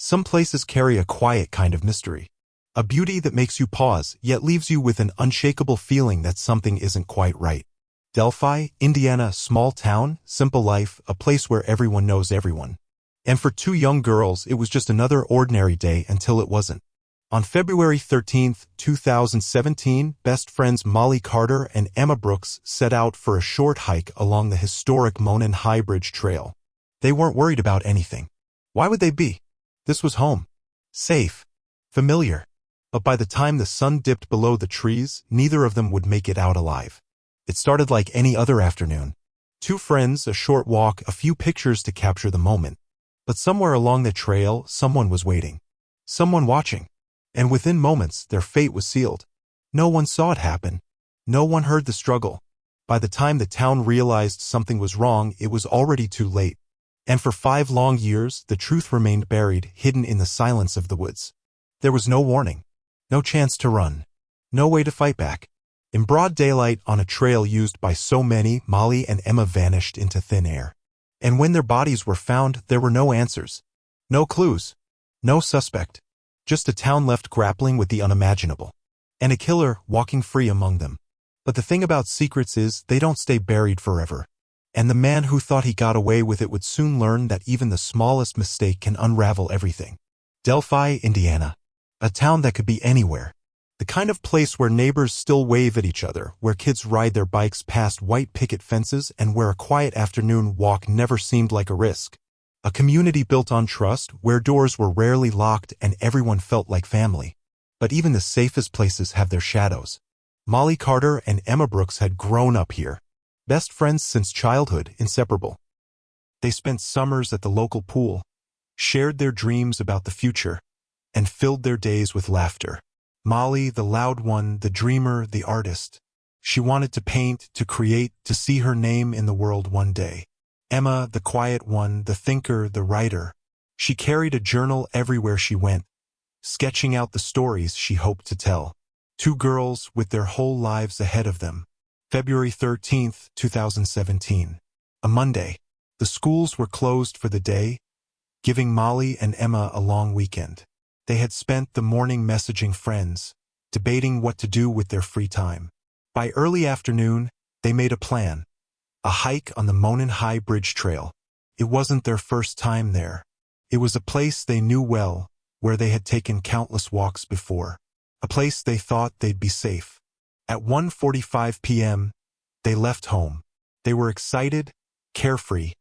Some places carry a quiet kind of mystery. A beauty that makes you pause, yet leaves you with an unshakable feeling that something isn't quite right. Delphi, Indiana, small town, simple life, a place where everyone knows everyone. And for two young girls, it was just another ordinary day until it wasn't. On February 13, 2017, best friends Molly Carter and Emma Brooks set out for a short hike along the historic Monon High Bridge Trail. They weren't worried about anything. Why would they be? This was home. Safe. Familiar. But by the time the sun dipped below the trees, neither of them would make it out alive. It started like any other afternoon. Two friends, a short walk, a few pictures to capture the moment. But somewhere along the trail, someone was waiting. Someone watching. And within moments, their fate was sealed. No one saw it happen. No one heard the struggle. By the time the town realized something was wrong, it was already too late. And for 5 long years, the truth remained buried, hidden in the silence of the woods. There was no warning. No chance to run. No way to fight back. In broad daylight, on a trail used by so many, Molly and Emma vanished into thin air. And when their bodies were found, there were no answers. No clues. No suspect. Just a town left grappling with the unimaginable. And a killer walking free among them. But the thing about secrets is, they don't stay buried forever. And the man who thought he got away with it would soon learn that even the smallest mistake can unravel everything. Delphi, Indiana. A town that could be anywhere. The kind of place where neighbors still wave at each other, where kids ride their bikes past white picket fences, and where a quiet afternoon walk never seemed like a risk. A community built on trust, where doors were rarely locked and everyone felt like family. But even the safest places have their shadows. Molly Carter and Emma Brooks had grown up here. Best friends since childhood, inseparable. They spent summers at the local pool, shared their dreams about the future, and filled their days with laughter. Molly, the loud one, the dreamer, the artist. She wanted to paint, to create, to see her name in the world one day. Emma, the quiet one, the thinker, the writer. She carried a journal everywhere she went, sketching out the stories she hoped to tell. Two girls with their whole lives ahead of them. February 13, 2017. A Monday. The schools were closed for the day, giving Molly and Emma a long weekend. They had spent the morning messaging friends, debating what to do with their free time. By early afternoon, they made a plan. A hike on the Monon High Bridge Trail. It wasn't their first time there. It was a place they knew well, where they had taken countless walks before. A place they thought they'd be safe. At 1:45 p.m., they left home. They were excited, carefree,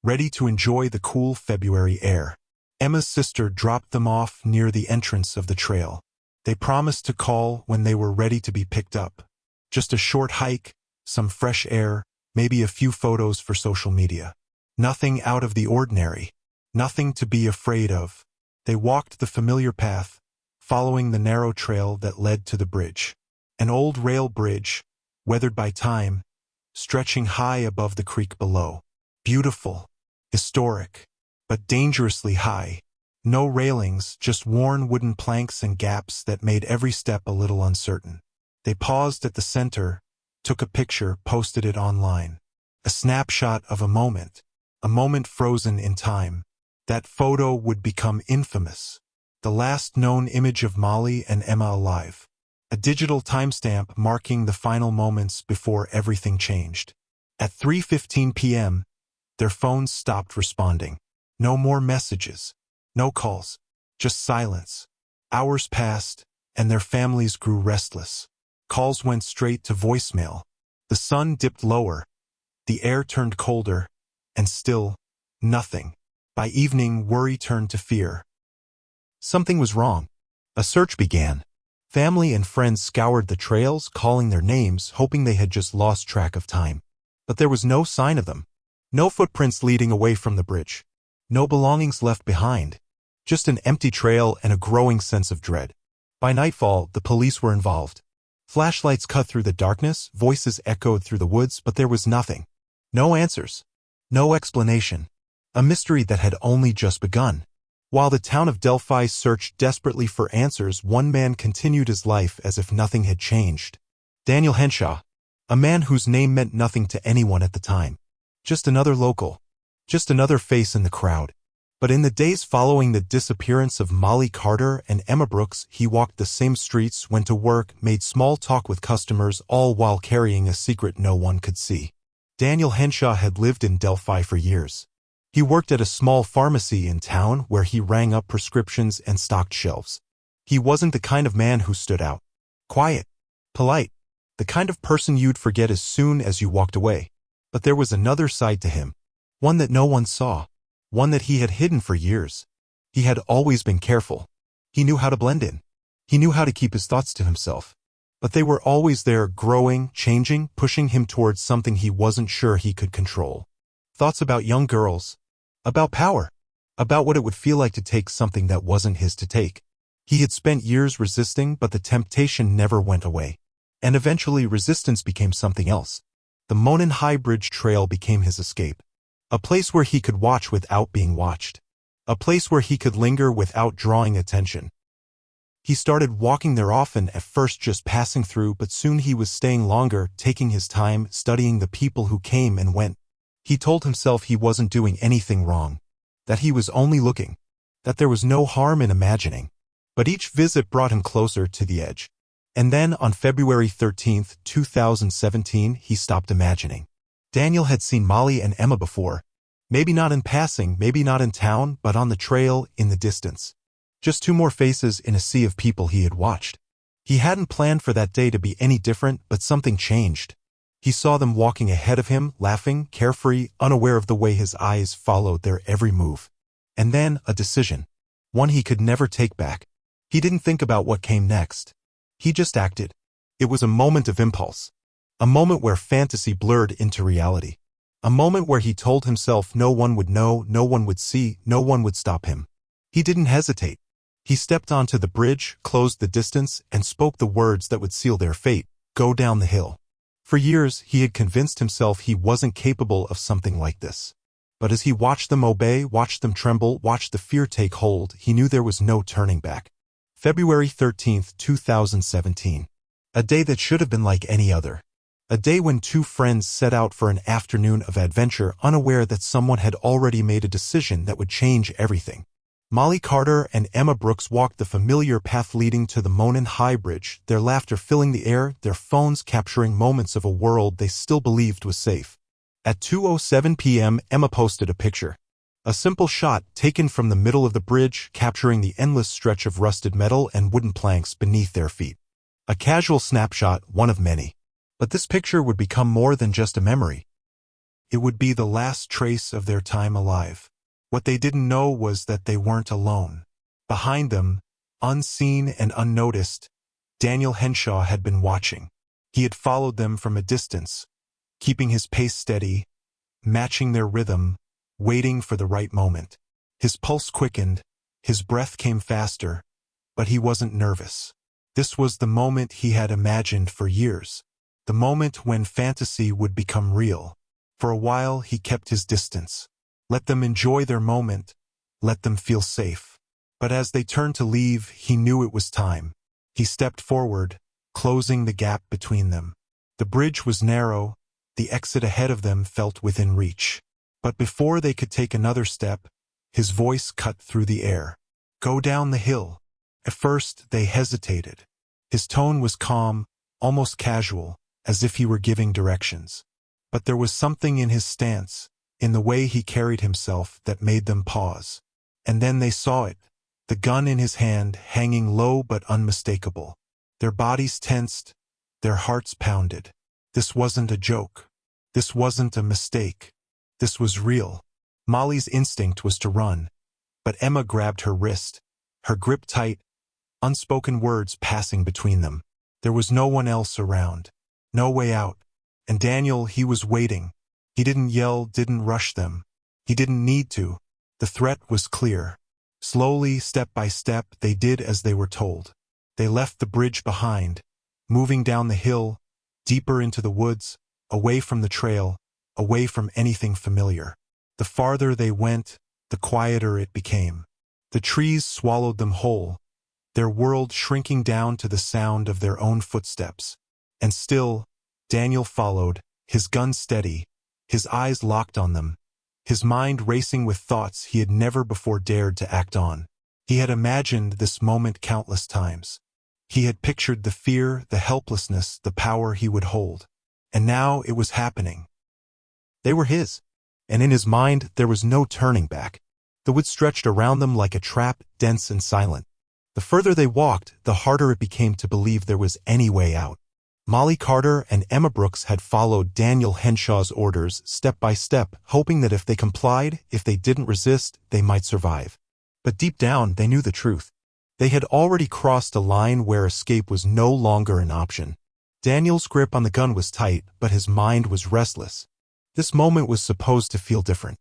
ready to enjoy the cool February air. Emma's sister dropped them off near the entrance of the trail. They promised to call when they were ready to be picked up. Just a short hike, some fresh air, maybe a few photos for social media. Nothing out of the ordinary. Nothing to be afraid of. They walked the familiar path, following the narrow trail that led to the bridge. An old rail bridge, weathered by time, stretching high above the creek below. Beautiful, historic, but dangerously high. No railings, just worn wooden planks and gaps that made every step a little uncertain. They paused at the center, took a picture, posted it online. A snapshot of a moment frozen in time. That photo would become infamous. The last known image of Molly and Emma alive. A digital timestamp marking the final moments before everything changed. At 3:15 p.m., their phones stopped responding. No more messages. No calls. Just silence. Hours passed, and their families grew restless. Calls went straight to voicemail. The sun dipped lower. The air turned colder. And still, nothing. By evening, worry turned to fear. Something was wrong. A search began. Family and friends scoured the trails, calling their names, hoping they had just lost track of time. But there was no sign of them. No footprints leading away from the bridge. No belongings left behind. Just an empty trail and a growing sense of dread. By nightfall, the police were involved. Flashlights cut through the darkness, voices echoed through the woods, but there was nothing. No answers. No explanation. A mystery that had only just begun. While the town of Delphi searched desperately for answers, one man continued his life as if nothing had changed. Daniel Henshaw. A man whose name meant nothing to anyone at the time. Just another local. Just another face in the crowd. But in the days following the disappearance of Molly Carter and Emma Brooks, he walked the same streets, went to work, made small talk with customers, all while carrying a secret no one could see. Daniel Henshaw had lived in Delphi for years. He worked at a small pharmacy in town where he rang up prescriptions and stocked shelves. He wasn't the kind of man who stood out. Quiet, polite, the kind of person you'd forget as soon as you walked away. But there was another side to him, one that no one saw, one that he had hidden for years. He had always been careful. He knew how to blend in. He knew how to keep his thoughts to himself. But they were always there, growing, changing, pushing him towards something he wasn't sure he could control. Thoughts about young girls, about power, about what it would feel like to take something that wasn't his to take. He had spent years resisting, but the temptation never went away. And eventually resistance became something else. The Monon High Bridge Trail became his escape. A place where he could watch without being watched. A place where he could linger without drawing attention. He started walking there often, at first just passing through, but soon he was staying longer, taking his time, studying the people who came and went. He told himself he wasn't doing anything wrong, that he was only looking, that there was no harm in imagining. But each visit brought him closer to the edge. And then, on February 13, 2017, he stopped imagining. Daniel had seen Molly and Emma before. Maybe not in passing, maybe not in town, but on the trail, in the distance. Just two more faces in a sea of people he had watched. He hadn't planned for that day to be any different, but something changed. He saw them walking ahead of him, laughing, carefree, unaware of the way his eyes followed their every move. And then, a decision. One he could never take back. He didn't think about what came next. He just acted. It was a moment of impulse. A moment where fantasy blurred into reality. A moment where he told himself no one would know, no one would see, no one would stop him. He didn't hesitate. He stepped onto the bridge, closed the distance, and spoke the words that would seal their fate: go down the hill. For years, he had convinced himself he wasn't capable of something like this. But as he watched them obey, watched them tremble, watched the fear take hold, he knew there was no turning back. February 13, 2017. A day that should have been like any other. A day when two friends set out for an afternoon of adventure, unaware that someone had already made a decision that would change everything. Molly Carter and Emma Brooks walked the familiar path leading to the Monon High Bridge, their laughter filling the air, their phones capturing moments of a world they still believed was safe. At 2:07 p.m., Emma posted a picture. A simple shot taken from the middle of the bridge, capturing the endless stretch of rusted metal and wooden planks beneath their feet. A casual snapshot, one of many. But this picture would become more than just a memory. It would be the last trace of their time alive. What they didn't know was that they weren't alone. Behind them, unseen and unnoticed, Daniel Henshaw had been watching. He had followed them from a distance, keeping his pace steady, matching their rhythm, waiting for the right moment. His pulse quickened, his breath came faster, but he wasn't nervous. This was the moment he had imagined for years. The moment when fantasy would become real. For a while, he kept his distance. Let them enjoy their moment. Let them feel safe. But as they turned to leave, he knew it was time. He stepped forward, closing the gap between them. The bridge was narrow. The exit ahead of them felt within reach. But before they could take another step, his voice cut through the air. Go down the hill. At first, they hesitated. His tone was calm, almost casual, as if he were giving directions. But there was something in his stance, in the way he carried himself, that made them pause. And then they saw it, the gun in his hand, hanging low but unmistakable. Their bodies tensed, their hearts pounded. This wasn't a joke. This wasn't a mistake. This was real. Molly's instinct was to run, but Emma grabbed her wrist, her grip tight, unspoken words passing between them. There was no one else around. No way out. And Daniel, he was waiting. He didn't yell, didn't rush them. He didn't need to. The threat was clear. Slowly, step by step, they did as they were told. They left the bridge behind, moving down the hill, deeper into the woods, away from the trail, away from anything familiar. The farther they went, the quieter it became. The trees swallowed them whole, their world shrinking down to the sound of their own footsteps. And still, Daniel followed, his gun steady, his eyes locked on them, his mind racing with thoughts he had never before dared to act on. He had imagined this moment countless times. He had pictured the fear, the helplessness, the power he would hold. And now it was happening. They were his. And in his mind there was no turning back. The woods stretched around them like a trap, dense and silent. The further they walked, the harder it became to believe there was any way out. Molly Carter and Emma Brooks had followed Daniel Henshaw's orders step by step, hoping that if they complied, if they didn't resist, they might survive. But deep down, they knew the truth. They had already crossed a line where escape was no longer an option. Daniel's grip on the gun was tight, but his mind was restless. This moment was supposed to feel different.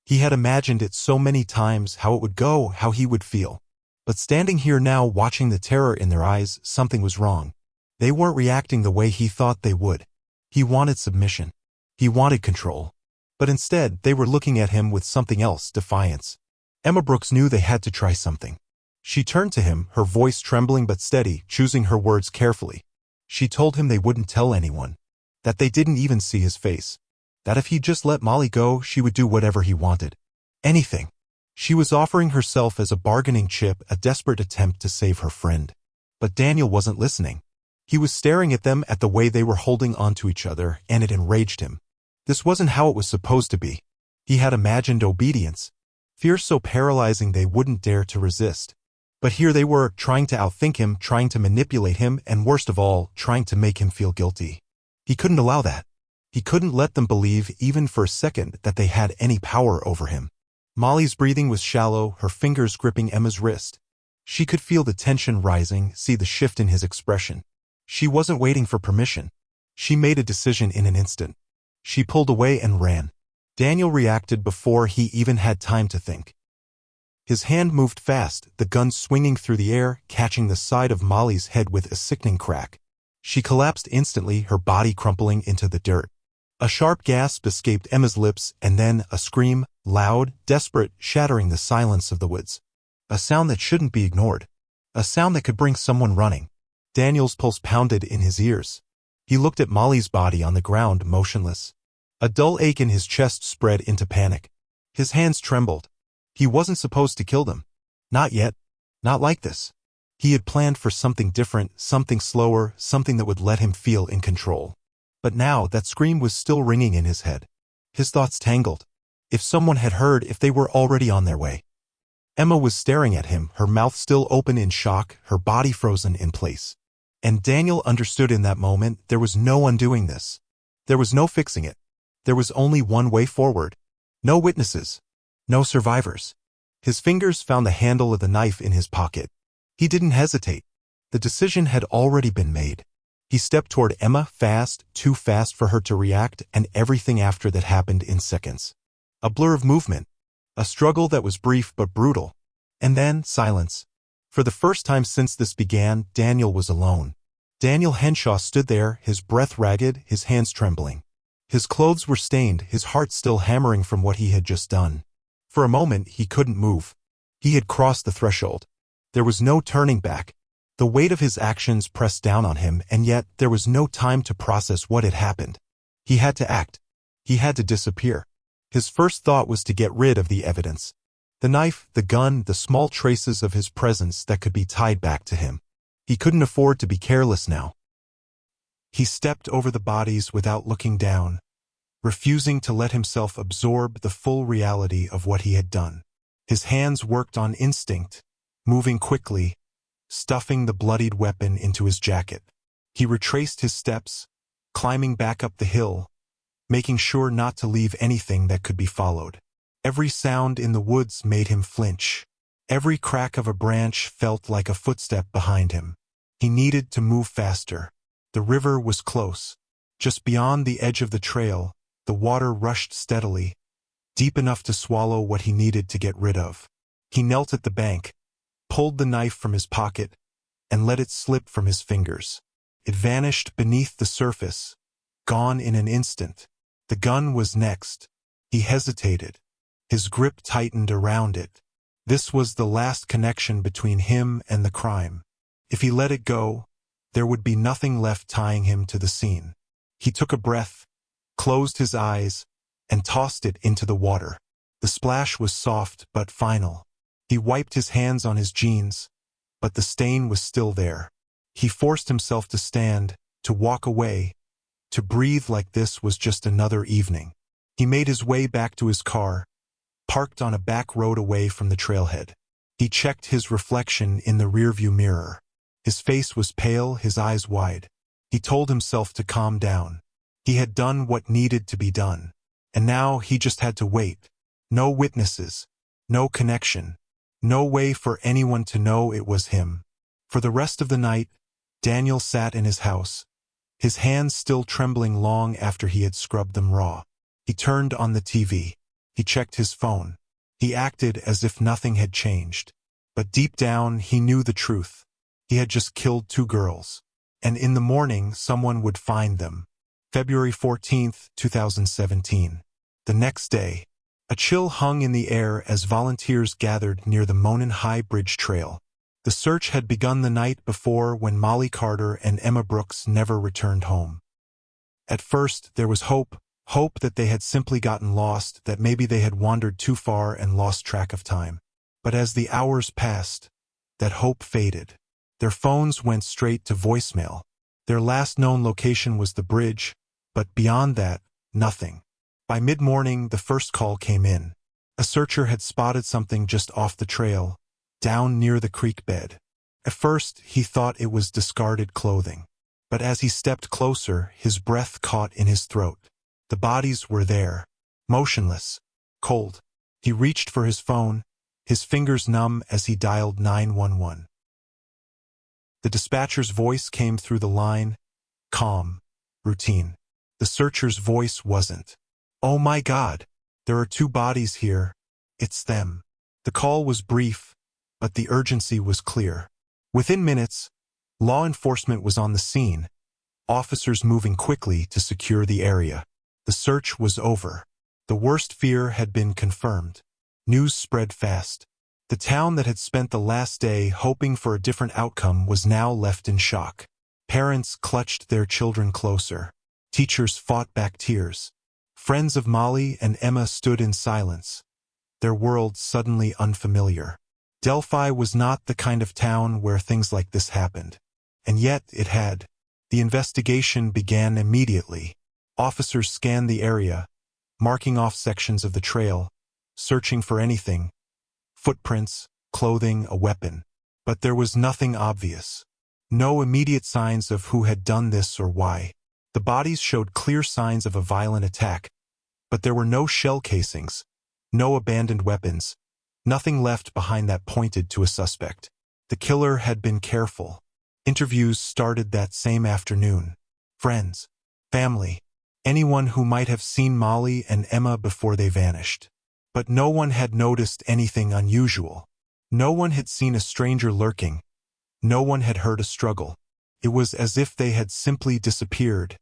He had imagined it so many times, how it would go, how he would feel. But standing here now, watching the terror in their eyes, something was wrong. They weren't reacting the way he thought they would. He wanted submission. He wanted control. But instead, they were looking at him with something else, defiance. Emma Brooks knew they had to try something. She turned to him, her voice trembling but steady, choosing her words carefully. She told him they wouldn't tell anyone. That they didn't even see his face. That if he just let Molly go, she would do whatever he wanted. Anything. She was offering herself as a bargaining chip, a desperate attempt to save her friend. But Daniel wasn't listening. He was staring at them, at the way they were holding onto each other, and it enraged him. This wasn't how it was supposed to be. He had imagined obedience. Fear so paralyzing they wouldn't dare to resist. But here they were, trying to outthink him, trying to manipulate him, and worst of all, trying to make him feel guilty. He couldn't allow that. He couldn't let them believe, even for a second, that they had any power over him. Molly's breathing was shallow, her fingers gripping Emma's wrist. She could feel the tension rising, see the shift in his expression. She wasn't waiting for permission. She made a decision in an instant. She pulled away and ran. Daniel reacted before he even had time to think. His hand moved fast, the gun swinging through the air, catching the side of Molly's head with a sickening crack. She collapsed instantly, her body crumpling into the dirt. A sharp gasp escaped Emma's lips, and then a scream, loud, desperate, shattering the silence of the woods. A sound that shouldn't be ignored. A sound that could bring someone running. Daniel's pulse pounded in his ears. He looked at Molly's body on the ground, motionless. A dull ache in his chest spread into panic. His hands trembled. He wasn't supposed to kill them. Not yet. Not like this. He had planned for something different, something slower, something that would let him feel in control. But now that scream was still ringing in his head. His thoughts tangled. If someone had heard, if they were already on their way. Emma was staring at him, her mouth still open in shock, her body frozen in place. And Daniel understood in that moment there was no undoing this. There was no fixing it. There was only one way forward. No witnesses. No survivors. His fingers found the handle of the knife in his pocket. He didn't hesitate. The decision had already been made. He stepped toward Emma, fast, too fast for her to react, and everything after that happened in seconds. A blur of movement. A struggle that was brief but brutal. And then silence. For the first time since this began, Daniel was alone. Daniel Henshaw stood there, his breath ragged, his hands trembling. His clothes were stained, his heart still hammering from what he had just done. For a moment, he couldn't move. He had crossed the threshold. There was no turning back. The weight of his actions pressed down on him, and yet there was no time to process what had happened. He had to act. He had to disappear. His first thought was to get rid of the evidence. The knife, the gun, the small traces of his presence that could be tied back to him. He couldn't afford to be careless now. He stepped over the bodies without looking down, refusing to let himself absorb the full reality of what he had done. His hands worked on instinct, moving quickly, stuffing the bloodied weapon into his jacket. He retraced his steps, climbing back up the hill, making sure not to leave anything that could be followed. Every sound in the woods made him flinch. Every crack of a branch felt like a footstep behind him. He needed to move faster. The river was close. Just beyond the edge of the trail, the water rushed steadily, deep enough to swallow what he needed to get rid of. He knelt at the bank, pulled the knife from his pocket, and let it slip from his fingers. It vanished beneath the surface, gone in an instant. The gun was next. He hesitated. His grip tightened around it. This was the last connection between him and the crime. If he let it go, there would be nothing left tying him to the scene. He took a breath, closed his eyes, and tossed it into the water. The splash was soft but final. He wiped his hands on his jeans, but the stain was still there. He forced himself to stand, to walk away, to breathe like this was just another evening. He made his way back to his car, parked on a back road away from the trailhead. He checked his reflection in the rearview mirror. His face was pale, his eyes wide. He told himself to calm down. He had done what needed to be done. And now he just had to wait. No witnesses, no connection, no way for anyone to know it was him. For the rest of the night, Daniel sat in his house, his hands still trembling long after he had scrubbed them raw. He turned on the TV. He checked his phone. He acted as if nothing had changed. But deep down, he knew the truth. He had just killed 2 girls. And in the morning, someone would find them. February 14th, 2017. The next day, a chill hung in the air as volunteers gathered near the Monon High Bridge Trail. The search had begun the night before when Molly Carter and Emma Brooks never returned home. At first, there was hope that they had simply gotten lost, that maybe they had wandered too far and lost track of time. But as the hours passed, that hope faded. Their phones went straight to voicemail. Their last known location was the bridge, but beyond that, nothing. By mid-morning, the first call came in. A searcher had spotted something just off the trail, down near the creek bed. At first, he thought it was discarded clothing. But as he stepped closer, his breath caught in his throat. The bodies were there, motionless, cold. He reached for his phone, his fingers numb as he dialed 911. The dispatcher's voice came through the line, calm, routine. The searcher's voice wasn't. "Oh my God, there are 2 bodies here. It's them." The call was brief, but the urgency was clear. Within minutes, law enforcement was on the scene, officers moving quickly to secure the area. The search was over. The worst fear had been confirmed. News spread fast. The town that had spent the last day hoping for a different outcome was now left in shock. Parents clutched their children closer. Teachers fought back tears. Friends of Molly and Emma stood in silence, their world suddenly unfamiliar. Delphi was not the kind of town where things like this happened. And yet it had. The investigation began immediately. Officers scanned the area, marking off sections of the trail, searching for anything. Footprints, clothing, a weapon. But there was nothing obvious. No immediate signs of who had done this or why. The bodies showed clear signs of a violent attack, but there were no shell casings, no abandoned weapons, nothing left behind that pointed to a suspect. The killer had been careful. Interviews started that same afternoon. Friends, family, anyone who might have seen Molly and Emma before they vanished. But no one had noticed anything unusual. No one had seen a stranger lurking. No one had heard a struggle. It was as if they had simply disappeared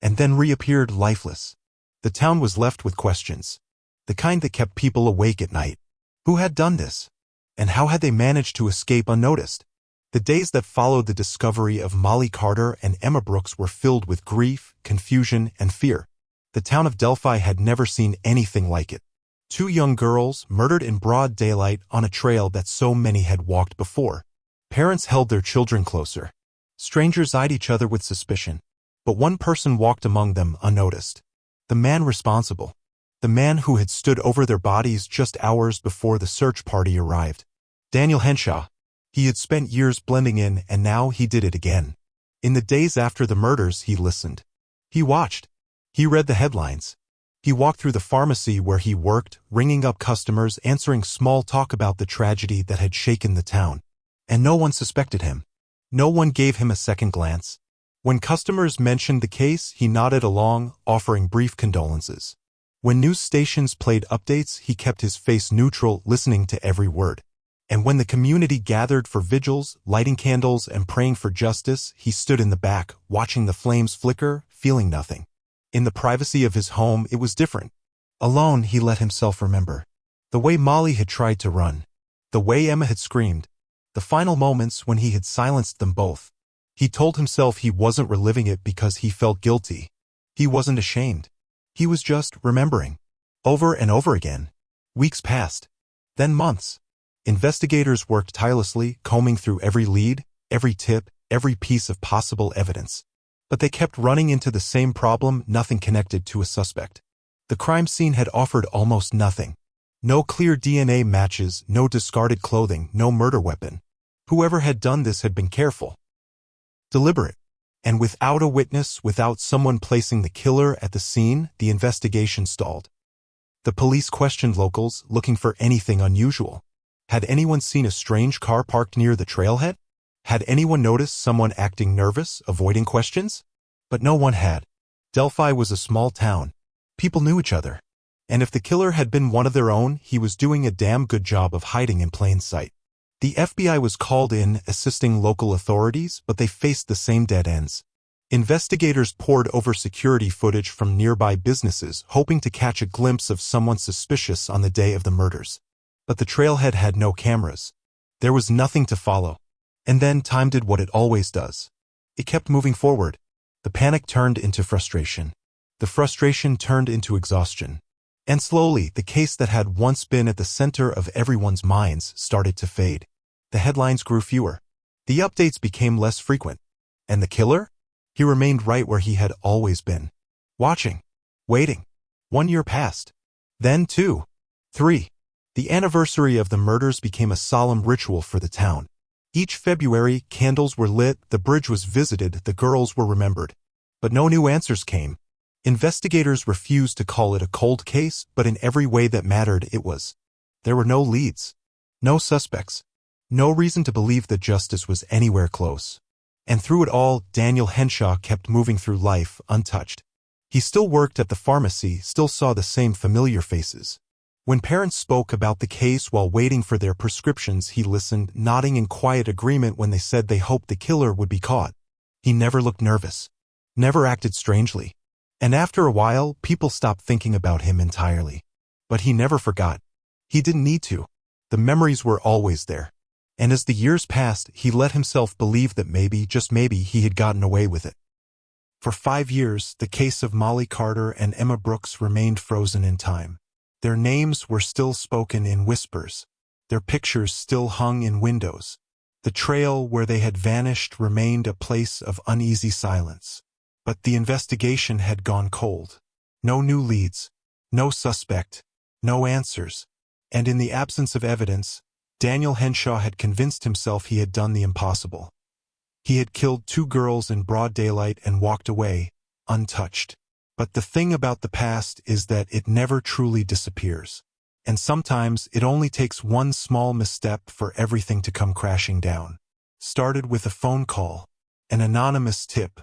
and then reappeared lifeless. The town was left with questions, the kind that kept people awake at night. Who had done this? And how had they managed to escape unnoticed? The days that followed the discovery of Molly Carter and Emma Brooks were filled with grief, confusion, and fear. The town of Delphi had never seen anything like it. 2 young girls murdered in broad daylight on a trail that so many had walked before. Parents held their children closer. Strangers eyed each other with suspicion. But one person walked among them unnoticed. The man responsible. The man who had stood over their bodies just hours before the search party arrived. Daniel Henshaw. He had spent years blending in, and now he did it again. In the days after the murders, he listened. He watched. He read the headlines. He walked through the pharmacy where he worked, ringing up customers, answering small talk about the tragedy that had shaken the town. And no one suspected him. No one gave him a second glance. When customers mentioned the case, he nodded along, offering brief condolences. When news stations played updates, he kept his face neutral, listening to every word. And when the community gathered for vigils, lighting candles and praying for justice, he stood in the back, watching the flames flicker, feeling nothing. In the privacy of his home, it was different. Alone, he let himself remember. The way Molly had tried to run. The way Emma had screamed. The final moments when he had silenced them both. He told himself he wasn't reliving it because he felt guilty. He wasn't ashamed. He was just remembering. Over and over again, Weeks passed. Then months. Investigators worked tirelessly, combing through every lead, every tip, every piece of possible evidence. But they kept running into the same problem, nothing connected to a suspect. The crime scene had offered almost nothing. No clear DNA matches, no discarded clothing, no murder weapon. Whoever had done this had been careful, deliberate. And without a witness, without someone placing the killer at the scene, the investigation stalled. The police questioned locals, looking for anything unusual. Had anyone seen a strange car parked near the trailhead? Had anyone noticed someone acting nervous, avoiding questions? But no one had. Delphi was a small town. People knew each other. And if the killer had been one of their own, he was doing a damn good job of hiding in plain sight. The FBI was called in, assisting local authorities, but they faced the same dead ends. Investigators pored over security footage from nearby businesses, hoping to catch a glimpse of someone suspicious on the day of the murders. But the trailhead had no cameras. There was nothing to follow. And then time did what it always does. It kept moving forward. The panic turned into frustration. The frustration turned into exhaustion. And slowly, the case that had once been at the center of everyone's minds started to fade. The headlines grew fewer. The updates became less frequent. And the killer? He remained right where he had always been. Watching. Waiting. 1 year passed. Then 2. 3. The anniversary of the murders became a solemn ritual for the town. Each February, candles were lit, the bridge was visited, the girls were remembered. But no new answers came. Investigators refused to call it a cold case, but in every way that mattered it was. There were no leads. No suspects. No reason to believe that justice was anywhere close. And through it all, Daniel Henshaw kept moving through life, untouched. He still worked at the pharmacy, still saw the same familiar faces. When parents spoke about the case while waiting for their prescriptions, he listened, nodding in quiet agreement when they said they hoped the killer would be caught. He never looked nervous. Never acted strangely. And after a while, people stopped thinking about him entirely. But he never forgot. He didn't need to. The memories were always there. And as the years passed, he let himself believe that maybe, just maybe, he had gotten away with it. For 5 years, the case of Molly Carter and Emma Brooks remained frozen in time. Their names were still spoken in whispers. Their pictures still hung in windows. The trail where they had vanished remained a place of uneasy silence. But the investigation had gone cold. No new leads. No suspect. No answers. And in the absence of evidence, Daniel Henshaw had convinced himself he had done the impossible. He had killed 2 girls in broad daylight and walked away, untouched. But the thing about the past is that it never truly disappears. And sometimes it only takes one small misstep for everything to come crashing down. Started with a phone call, an anonymous tip,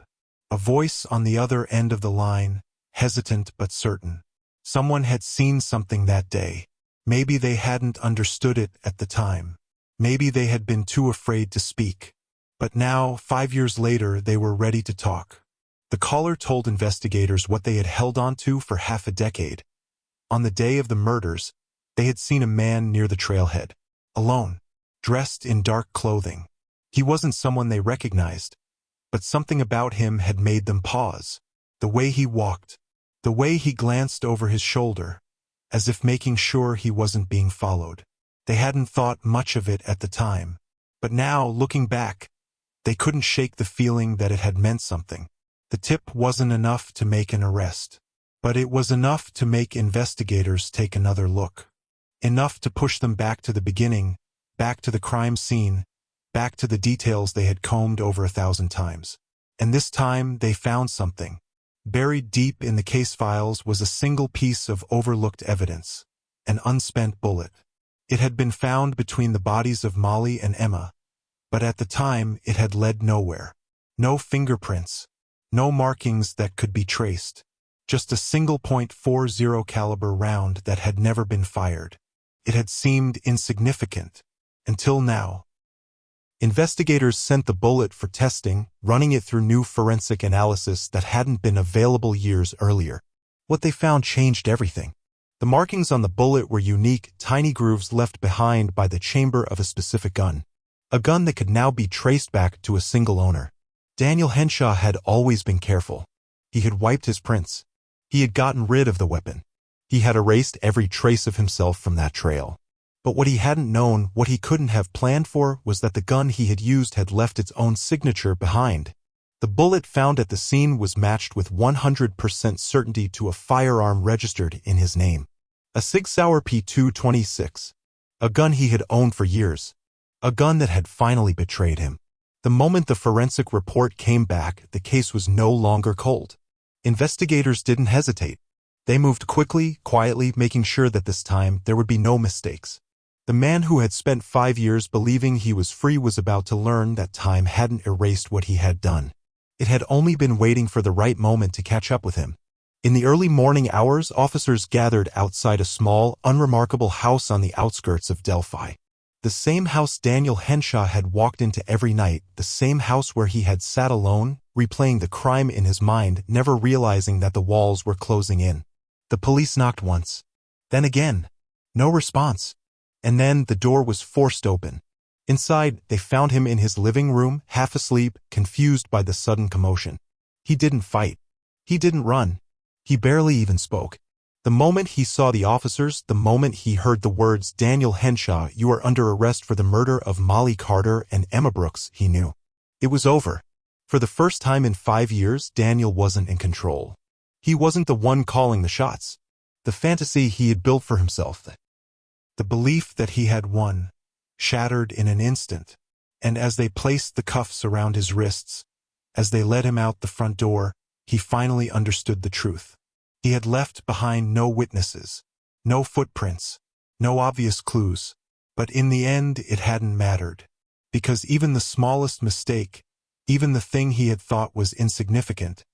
a voice on the other end of the line, hesitant but certain. Someone had seen something that day. Maybe they hadn't understood it at the time. Maybe they had been too afraid to speak. But now, 5 years later, they were ready to talk. The caller told investigators what they had held on to for half a decade. On the day of the murders, they had seen a man near the trailhead, alone, dressed in dark clothing. He wasn't someone they recognized, but something about him had made them pause. The way he walked, the way he glanced over his shoulder, as if making sure he wasn't being followed. They hadn't thought much of it at the time, but now, looking back, they couldn't shake the feeling that it had meant something. The tip wasn't enough to make an arrest, but it was enough to make investigators take another look. Enough to push them back to the beginning, back to the crime scene, back to the details they had combed over 1,000 times. And this time, they found something. Buried deep in the case files was a single piece of overlooked evidence, an unspent bullet. It had been found between the bodies of Molly and Emma, but at the time it had led nowhere. No fingerprints, no markings that could be traced, just a single .40 caliber round that had never been fired. It had seemed insignificant, until now. Investigators sent the bullet for testing, running it through new forensic analysis that hadn't been available years earlier. What they found changed everything. The markings on the bullet were unique, tiny grooves left behind by the chamber of a specific gun. A gun that could now be traced back to a single owner. Daniel Henshaw had always been careful. He had wiped his prints. He had gotten rid of the weapon. He had erased every trace of himself from that trail. But what he hadn't known, what he couldn't have planned for, was that the gun he had used had left its own signature behind. The bullet found at the scene was matched with 100% certainty to a firearm registered in his name. A Sig Sauer P226. A gun he had owned for years. A gun that had finally betrayed him. The moment the forensic report came back, the case was no longer cold. Investigators didn't hesitate. They moved quickly, quietly, making sure that this time there would be no mistakes. The man who had spent 5 years believing he was free was about to learn that time hadn't erased what he had done. It had only been waiting for the right moment to catch up with him. In the early morning hours, officers gathered outside a small, unremarkable house on the outskirts of Delphi. The same house Daniel Henshaw had walked into every night, the same house where he had sat alone, replaying the crime in his mind, never realizing that the walls were closing in. The police knocked once. Then again. No response. And then the door was forced open. Inside, they found him in his living room, half asleep, confused by the sudden commotion. He didn't fight. He didn't run. He barely even spoke. The moment he saw the officers, the moment he heard the words, "Daniel Henshaw, you are under arrest for the murder of Molly Carter and Emma Brooks," he knew. It was over. For the first time in 5 years, Daniel wasn't in control. He wasn't the one calling the shots. The fantasy he had built for himself, the belief that he had won, shattered in an instant. And as they placed the cuffs around his wrists, as they led him out the front door, he finally understood the truth. He had left behind no witnesses, no footprints, no obvious clues. But in the end, it hadn't mattered. Because even the smallest mistake, even the thing he had thought was insignificant,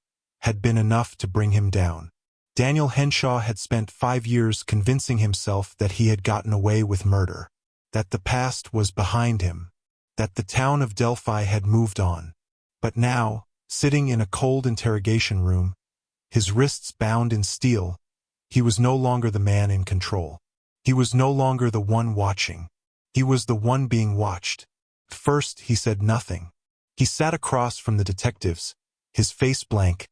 had been enough to bring him down. Daniel Henshaw had spent 5 years convincing himself that he had gotten away with murder, that the past was behind him, that the town of Delphi had moved on. But now, sitting in a cold interrogation room, his wrists bound in steel, he was no longer the man in control. He was no longer the one watching. He was the one being watched. First, he said nothing. He sat across from the detectives, his face blank,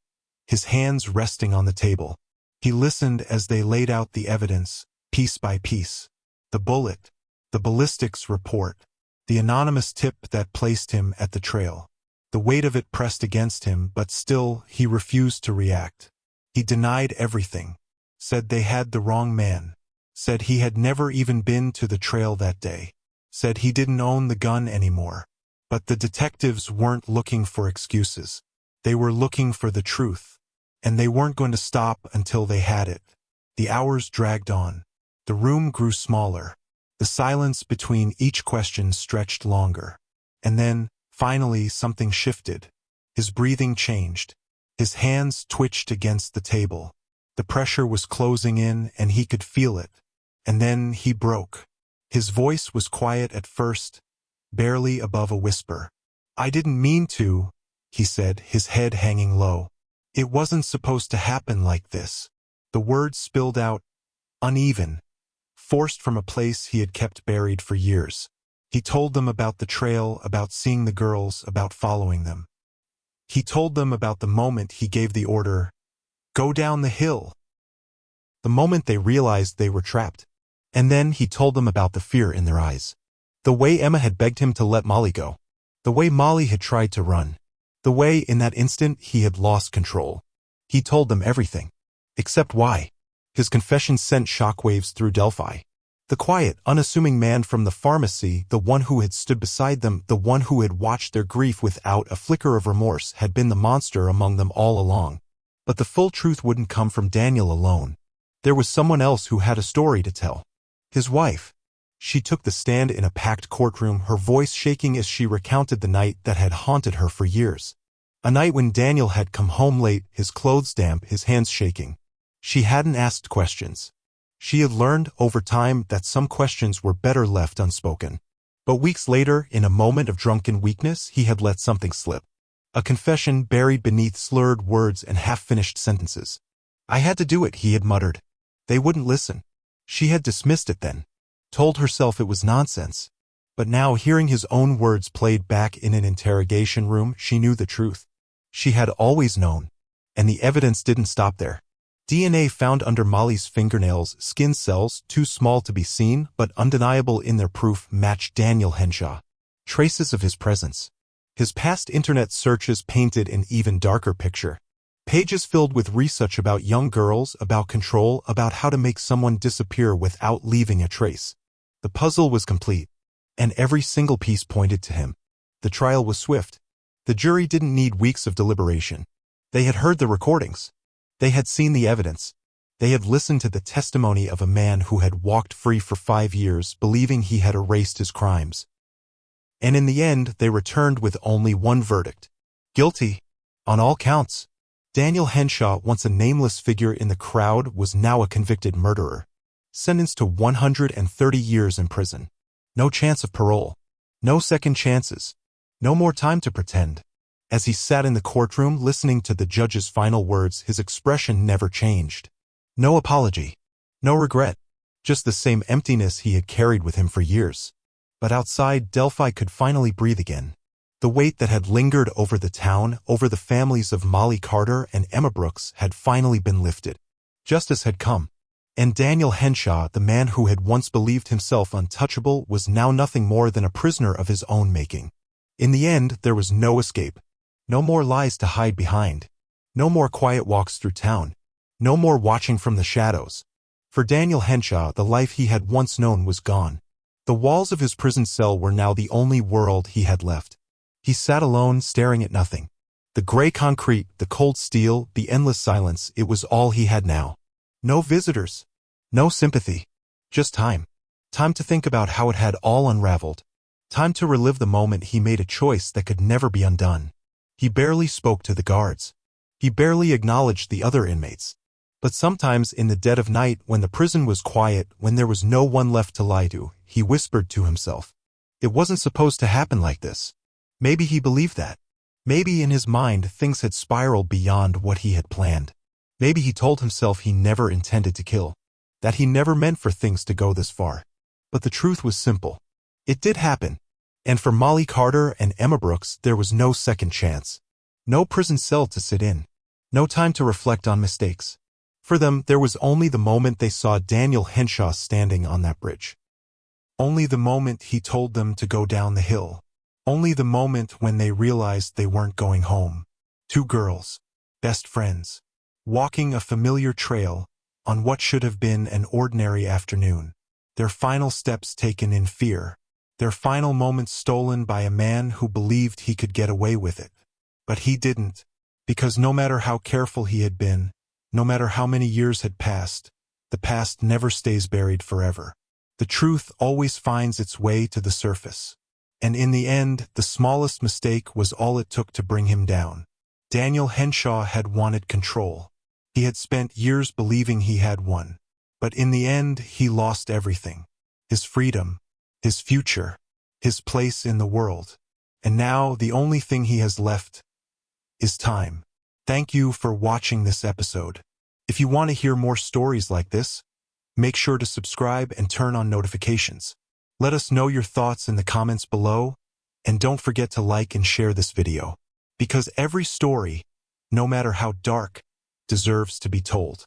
his hands resting on the table. He listened as they laid out the evidence, piece by piece. The bullet, the ballistics report, the anonymous tip that placed him at the trail. The weight of it pressed against him, but still he refused to react. He denied everything, said they had the wrong man, said he had never even been to the trail that day, said he didn't own the gun anymore. But the detectives weren't looking for excuses. They were looking for the truth. And they weren't going to stop until they had it. The hours dragged on. The room grew smaller. The silence between each question stretched longer. And then, finally, something shifted. His breathing changed. His hands twitched against the table. The pressure was closing in, and he could feel it. And then he broke. His voice was quiet at first, barely above a whisper. "I didn't mean to," he said, his head hanging low. "It wasn't supposed to happen like this." The words spilled out, uneven, forced from a place he had kept buried for years. He told them about the trail, about seeing the girls, about following them. He told them about the moment he gave the order, "Go down the hill." The moment they realized they were trapped. And then he told them about the fear in their eyes. The way Emma had begged him to let Molly go. The way Molly had tried to run. The way, in that instant, he had lost control. He told them everything. Except why. His confession sent shockwaves through Delphi. The quiet, unassuming man from the pharmacy, the one who had stood beside them, the one who had watched their grief without a flicker of remorse, had been the monster among them all along. But the full truth wouldn't come from Daniel alone. There was someone else who had a story to tell. His wife. She took the stand in a packed courtroom, her voice shaking as she recounted the night that had haunted her for years. A night when Daniel had come home late, his clothes damp, his hands shaking. She hadn't asked questions. She had learned, over time, that some questions were better left unspoken. But weeks later, in a moment of drunken weakness, he had let something slip. A confession buried beneath slurred words and half-finished sentences. "I had to do it," he had muttered. They wouldn't listen. She had dismissed it then. Told herself it was nonsense. But now, hearing his own words played back in an interrogation room, she knew the truth. She had always known. And the evidence didn't stop there. DNA found under Molly's fingernails, skin cells too small to be seen but undeniable in their proof matched Daniel Henshaw. Traces of his presence. His past internet searches painted an even darker picture. Pages filled with research about young girls, about control, about how to make someone disappear without leaving a trace. The puzzle was complete, and every single piece pointed to him. The trial was swift. The jury didn't need weeks of deliberation. They had heard the recordings. They had seen the evidence. They had listened to the testimony of a man who had walked free for 5 years, believing he had erased his crimes. And in the end, they returned with only one verdict. Guilty. On all counts. Daniel Henshaw, once a nameless figure in the crowd, was now a convicted murderer. Sentenced to 130 years in prison. No chance of parole. No second chances. No more time to pretend. As he sat in the courtroom listening to the judge's final words, his expression never changed. No apology. No regret. Just the same emptiness he had carried with him for years. But outside, Delphi could finally breathe again. The weight that had lingered over the town, over the families of Molly Carter and Emma Brooks, had finally been lifted. Justice had come. And Daniel Henshaw, the man who had once believed himself untouchable, was now nothing more than a prisoner of his own making. In the end, there was no escape. No more lies to hide behind. No more quiet walks through town. No more watching from the shadows. For Daniel Henshaw, the life he had once known was gone. The walls of his prison cell were now the only world he had left. He sat alone, staring at nothing. The gray concrete, the cold steel, the endless silence, it was all he had now. No visitors. No sympathy. Just time. Time to think about how it had all unraveled. Time to relive the moment he made a choice that could never be undone. He barely spoke to the guards. He barely acknowledged the other inmates. But sometimes in the dead of night, when the prison was quiet, when there was no one left to lie to, he whispered to himself. It wasn't supposed to happen like this. Maybe he believed that. Maybe in his mind things had spiraled beyond what he had planned. Maybe he told himself he never intended to kill. That he never meant for things to go this far. But the truth was simple. It did happen. And for Molly Carter and Emma Brooks, there was no second chance. No prison cell to sit in. No time to reflect on mistakes. For them, there was only the moment they saw Daniel Henshaw standing on that bridge. Only the moment he told them to go down the hill. Only the moment when they realized they weren't going home. Two girls, best friends, walking a familiar trail on what should have been an ordinary afternoon. Their final steps taken in fear. Their final moments stolen by a man who believed he could get away with it. But he didn't, because no matter how careful he had been, no matter how many years had passed, the past never stays buried forever. The truth always finds its way to the surface. And in the end, the smallest mistake was all it took to bring him down. Daniel Henshaw had wanted control. He had spent years believing he had won. But in the end, he lost everything. His freedom, his future, his place in the world. And now the only thing he has left is time. Thank you for watching this episode. If you want to hear more stories like this, make sure to subscribe and turn on notifications. Let us know your thoughts in the comments below, and don't forget to like and share this video, because every story, no matter how dark, deserves to be told.